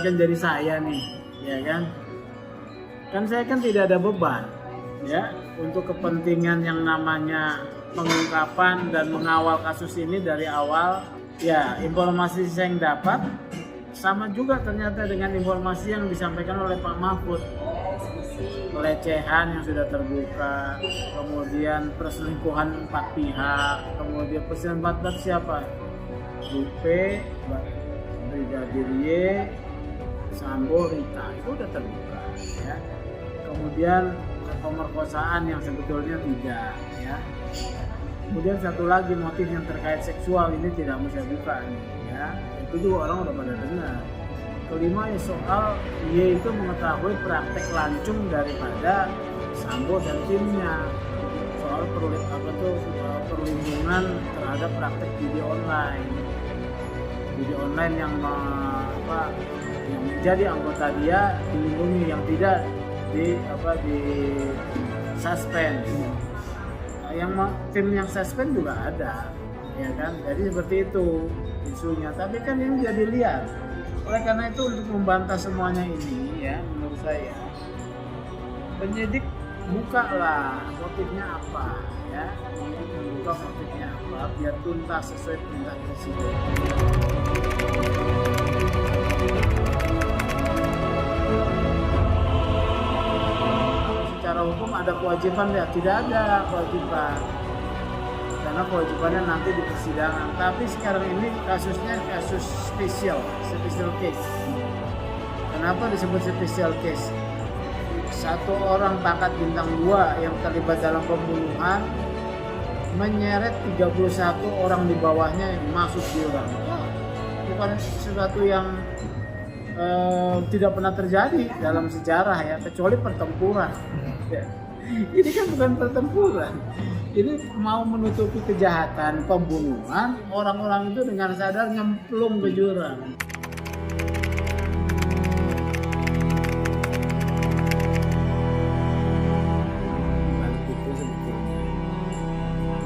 misalkan jadi saya nih, ya kan? Kan saya kan tidak ada beban, ya, untuk kepentingan yang namanya pengungkapan dan mengawal kasus ini dari awal. Ya, informasi yang dapat sama juga ternyata dengan informasi yang disampaikan oleh Pak Mahfud. Pelecehan yang sudah terbuka, kemudian perselingkuhan 4 pihak, kemudian perselingkuhan 4 siapa? Jupe, Brigadir Y, Sambo, Rita, itu udah terbuka, ya. Kemudian pemerkosaan yang sebetulnya tidak, ya. Kemudian satu lagi motif yang terkait seksual ini tidak mau saya buka, ya. Itu juga orang udah pada dengar. Kelima ya soal Y itu mengetahui praktek lancung daripada Sambo dan timnya soal perlindungan terhadap praktek video online yang menjadi anggota dia dilindungi, yang tidak di suspend. Yang tim yang suspend juga ada, ya kan? Jadi seperti itu isunya. Tapi kan ini jadi liar. Oleh karena itu untuk membantah semuanya ini, ya, menurut saya penyidik bukalah motifnya apa, ya, membuka motifnya apa biar tuntas sesuai perintah Presiden. Secara hukum ada kewajiban ya? Tidak ada kewajiban, karena kewajibannya nanti di persidangan. Tapi sekarang ini kasusnya kasus special case. Kenapa disebut special case? Satu orang pangkat bintang 2 yang terlibat dalam pembunuhan menyeret 31 orang di bawahnya yang masuk jurang. Bukan sesuatu yang tidak pernah terjadi dalam sejarah, ya, kecuali pertempuran. Ya. Ini kan bukan pertempuran. Ini mau menutupi kejahatan pembunuhan, orang-orang itu dengan sadar nyemplung ke jurang.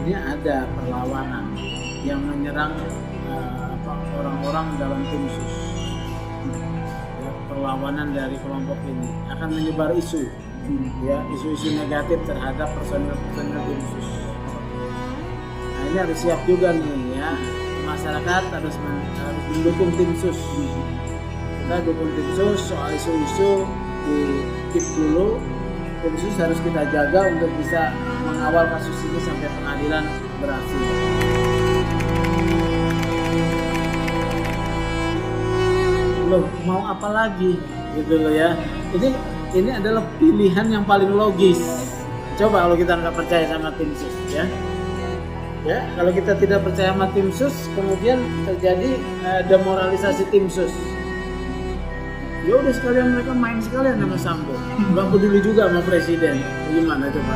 Ini ada perlawanan yang menyerang orang-orang dalam tim sus. Ya, perlawanan dari kelompok ini akan menyebar isu, ya, isu-isu negatif terhadap personel tim sus. Nah, ini harus siap juga nih, ya, masyarakat harus mendukung tim sus. Kita dukung tim sus, soal isu-isu di keep dulu. Tim sus harus kita jaga untuk bisa mengawal kasus ini sampai pengadilan berhasil. Loh, mau apa lagi gitu loh, ya. Ini adalah pilihan yang paling logis. Coba kalau kita nggak percaya sama tim sus, ya. Ya, kalau kita tidak percaya sama tim sus, kemudian terjadi demoralisasi tim sus. Ya udah sekalian mereka main sekalian sama Sambo, nggak peduli juga sama presiden. Gimana coba?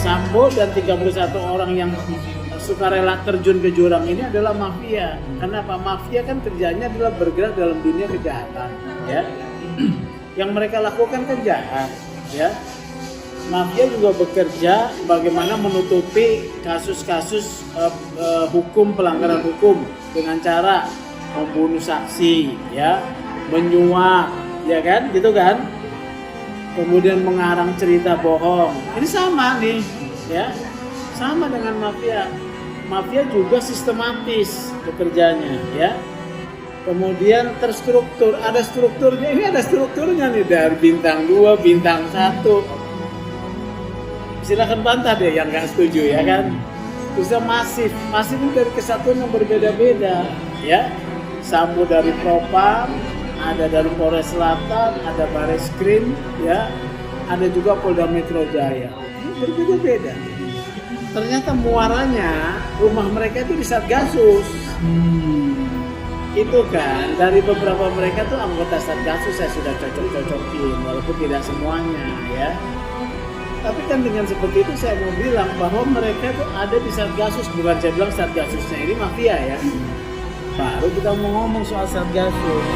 Sambo dan 31 orang yang sukarela terjun ke jurang ini adalah mafia. Kenapa? Mafia kan kerjanya adalah bergerak dalam dunia kejahatan, ya. Yang mereka lakukan kan jahat, ya. Mafia juga bekerja bagaimana menutupi kasus-kasus hukum, pelanggaran hukum dengan cara membunuh saksi, ya, menyuap, ya kan, gitu kan, kemudian mengarang cerita bohong. Ini sama nih, ya, sama dengan mafia. Mafia juga sistematis bekerjanya, ya. Kemudian terstruktur, ada strukturnya. Ini ada strukturnya nih dari bintang 2, bintang 1. Silakan bantah deh yang nggak setuju, ya kan. Terusnya masif itu dari kesatuan yang berbeda-beda, ya. Sambo dari Propam, ada dari Polres Selatan, ada Bareskrim, ya, ada juga Polda Metro Jaya. Ini berbeda-beda. Ternyata muaranya rumah mereka itu di Satgasus. Itu kan dari beberapa mereka tuh anggota Satgasus saya sudah cocok-cocokin, walaupun tidak semuanya, ya. Tapi kan dengan seperti itu saya mau bilang bahwa mereka tuh ada di Satgasus, bukan saya bilang Satgasusnya ini mafia, ya. Baru kita mau ngomong soal Satgasus.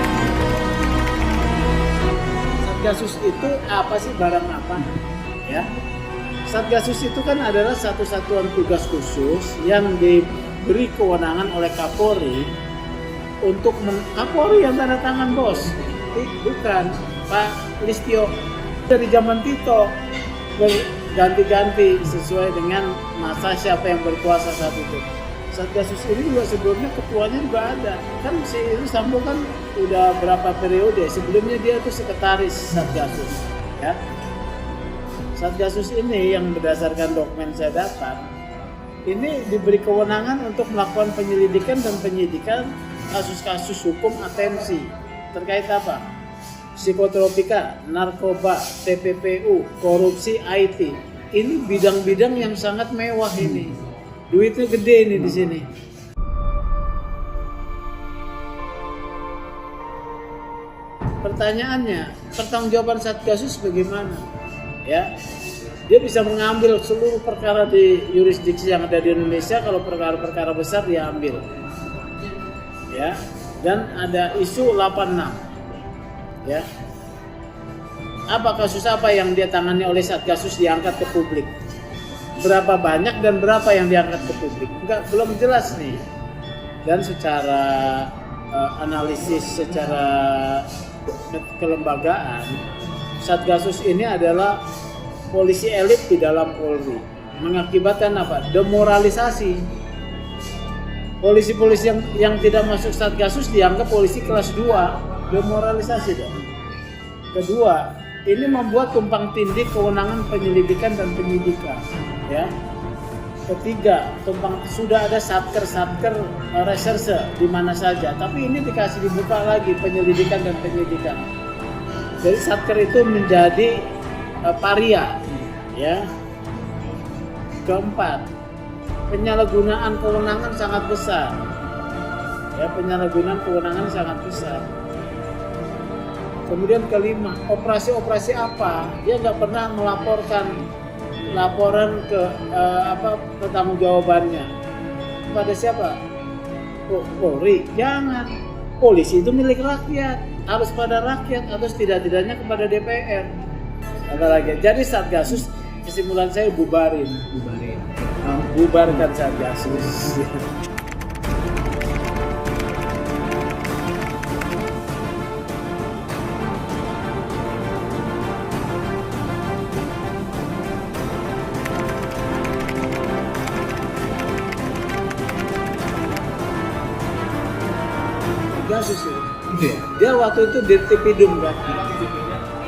Satgasus itu apa sih, barang apa? Ya. Satgasus itu kan adalah satu satuan tugas khusus yang diberi kewenangan oleh Kapolri untuk Kapolri yang tanda tangan bos, bukan Pak Listio. Dari zaman Tito berganti-ganti sesuai dengan masa siapa yang berkuasa saat itu. Satgasus ini juga sebelumnya ketuanya juga ada, kan si itu Sambo kan udah berapa periode sebelumnya dia tuh sekretaris Satgasus, ya. Satgasus ini yang berdasarkan dokumen saya dapat, ini diberi kewenangan untuk melakukan penyelidikan dan penyidikan kasus-kasus hukum atensi terkait apa? Psikotropika, narkoba, TPPU, korupsi, IT. Ini bidang-bidang yang sangat mewah ini. Duitnya gede ini di sini. Pertanyaannya, pertanggungjawaban Satgasus bagaimana? Ya, dia bisa mengambil seluruh perkara di yurisdiksi yang ada di Indonesia. Kalau perkara-perkara besar dia ambil. Ya, dan ada isu 86. Ya, apa kasus apa yang dia tangani oleh Satgasus diangkat ke publik? Berapa banyak dan berapa yang diangkat ke publik? Belum jelas nih. Dan secara analisis, secara kelembagaan, Satgasus ini adalah polisi elit di dalam Polri. Mengakibatkan apa? Demoralisasi. Polisi-polisi yang tidak masuk Satgasus dianggap polisi kelas 2. Demoralisasi dong. Kedua, ini membuat tumpang tindih kewenangan penyelidikan dan penyidikan. Ya. Ketiga, sudah ada satker reserse di mana saja, tapi ini dikasih dibuka lagi penyelidikan dan penyidikan. Jadi satker itu menjadi paria, ya. Keempat, penyalahgunaan kewenangan sangat besar. Ya, penyalahgunaan kewenangan sangat besar. Kemudian kelima, operasi-operasi apa? Dia nggak pernah melaporkan laporan ke pertanggungjawabannya kepada siapa? Polri. Jangan. Polisi itu milik rakyat, harus pada rakyat atau setidak-tidaknya kepada DPR. Ada lagi. Jadi Satgasus, kesimpulan saya bubarkan Satgasus. Dia waktu itu Dirtipidum kan.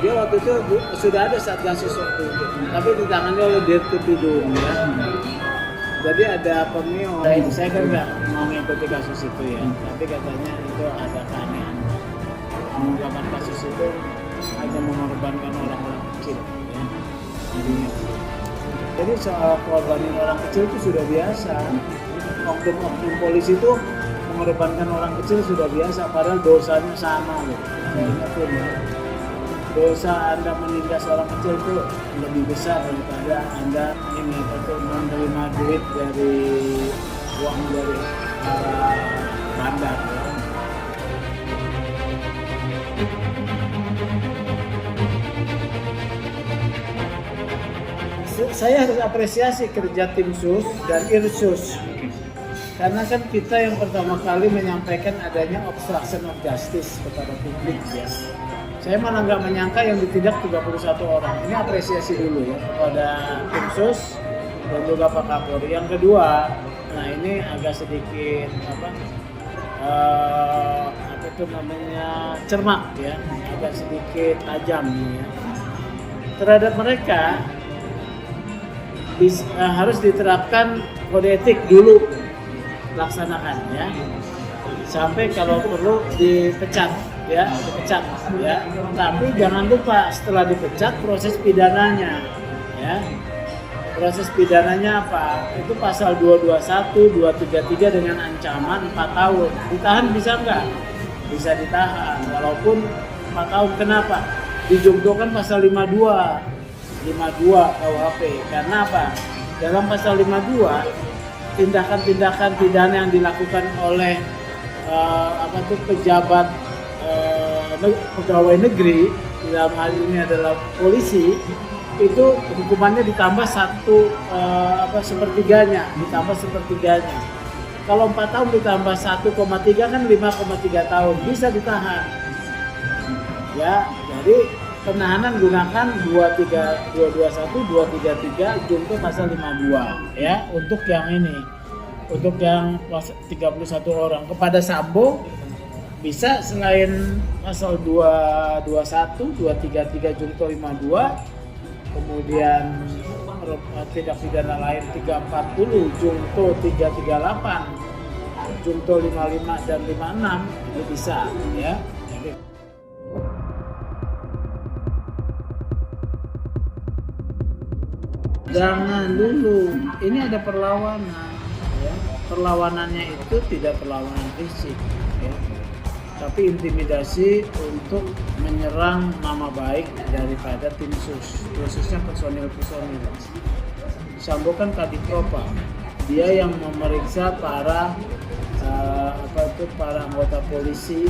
Dia waktu itu sudah ada Satgasus waktu itu, tapi ditangani oleh Dirtipidum ya. Jadi ada pemio. Saya kan nggak mau mengikuti kasus itu ya, tapi katanya itu ada keanehan. Pengungkapan kasus itu hanya mengorbankan orang-orang kecil ya. Jadi soal korbanin orang kecil itu sudah biasa. Oknum polisi itu mengorbankan orang kecil sudah biasa, padahal dosanya sama loh. Saya ingatin ya, dosa Anda menindas orang kecil itu lebih besar daripada Anda menerima duit dari uang dari bandar ya. Saya harus apresiasi kerja tim sus dan Irsus. Karena kan kita yang pertama kali menyampaikan adanya obstruction of justice kepada publik ya. Saya malah nggak menyangka yang ditindak 31 orang. Ini apresiasi dulu ya kepada tim sus dan juga Pak Kapolri. Yang kedua, nah ini agak sedikit cermat ya, agak sedikit tajam ya. Terhadap mereka harus diterapkan kode etik dulu. Laksanakan ya, sampai kalau perlu dipecat ya. Tapi jangan lupa setelah dipecat proses pidananya ya. Proses pidananya apa? Itu pasal 221, 233 dengan ancaman 4 tahun. Ditahan bisa nggak? Bisa ditahan walaupun 4 tahun. Kenapa? Dijungtokan pasal 52 KUHP. Karena apa? Dalam pasal 52 tindakan-tindakan pidana yang dilakukan oleh pejabat pegawai negeri, dalam hal ini adalah polisi, itu hukumannya ditambah sepertiganya. Kalau 4 tahun ditambah 1,3 kan 5,3 tahun, bisa ditahan. Ya, jadi penahanan gunakan 221, 233 junto pasal 52 ya untuk yang ini. Untuk yang 31 orang kepada Sambo bisa selain pasal 221, 233 junto 52, kemudian tindak pidana lain 340 junto 338 junto 55 dan 56 itu bisa ya. Jangan dulu, ini ada perlawanan ya. Perlawanannya itu tidak perlawanan fisik ya, tapi intimidasi untuk menyerang nama baik daripada tim sus, khususnya personil-personil. Sambo kan Kadipropam, dia yang memeriksa para para anggota polisi.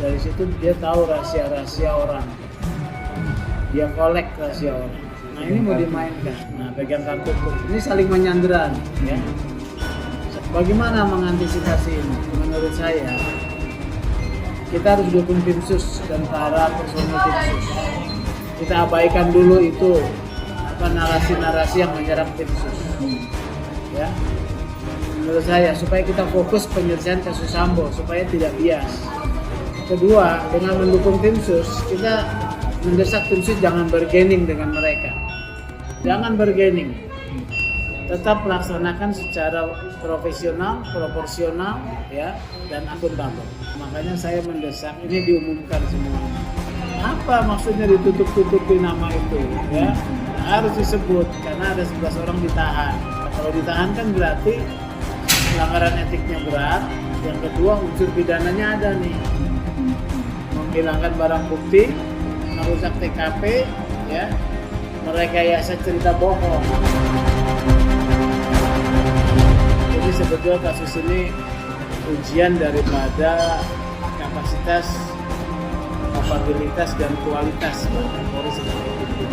Dari situ dia tahu rahasia-rahasia orang, dia kolek rahasia orang. Nah ini mau dimainkan, nah pegang kartu ini saling menyandera ya. Bagaimana mengantisipasi ini? Menurut saya kita harus dukung tim sus dan para personil tim sus. Kita abaikan dulu itu narasi-narasi yang menyerang tim sus ya. Menurut saya supaya kita fokus penyelesaian kasus Sambo supaya tidak bias. Kedua, dengan mendukung tim sus kita mendesak tim sus jangan bergening dengan mereka. Jangan bergening, tetap laksanakan secara profesional, proporsional, ya, dan akuntabel. Makanya saya mendesak ini diumumkan semua. Apa maksudnya ditutup-tutupi nama itu? Ya, harus disebut karena ada 11 orang ditahan. Kalau ditahan kan berarti pelanggaran etiknya berat. Yang kedua unsur pidananya ada nih, menghilangkan barang bukti, merusak TKP, ya. Merekayasa cerita bohong. Jadi sebetulnya kasus ini ujian daripada kapasitas, kapabilitas dan kualitas Polri sebagai tim.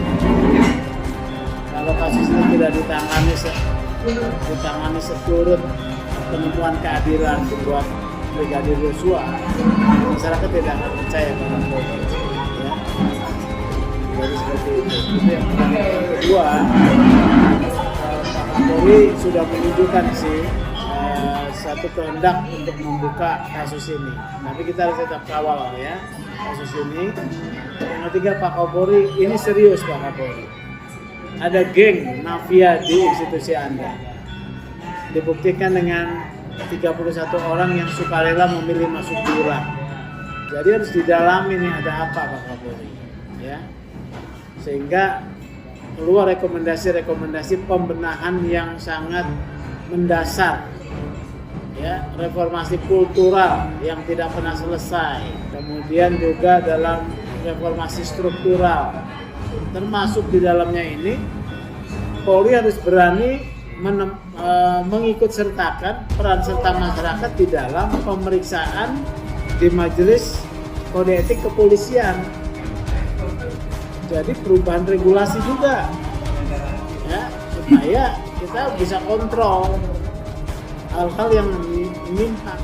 Kalau kasus ini tidak ditangani seturut penemuan keadilan buat Brigadir Yosua, masyarakat tidak akan percaya pada Polri. Jadi seperti itu. Yang kedua, Pak Kapolri sudah menunjukkan satu kehendak untuk membuka kasus ini. Tapi kita harus tetap kawal ya kasus ini. Yang ketiga, Pak Kapolri ini serius Pak Kapolri. Ada geng mafia di institusi Anda. Dibuktikan dengan 31 orang yang sukarela memilih masuk jurang. Jadi harus didalami nih ada apa Pak Kapolri. Ya. Sehingga keluar rekomendasi-rekomendasi pembenahan yang sangat mendasar ya, reformasi kultural yang tidak pernah selesai, kemudian juga dalam reformasi struktural, termasuk di dalamnya ini Polri harus berani mengikut sertakan peran serta masyarakat di dalam pemeriksaan di Majelis Kode Etik Kepolisian. Jadi perubahan regulasi juga ya, supaya kita bisa kontrol hal-hal yang menyimpang.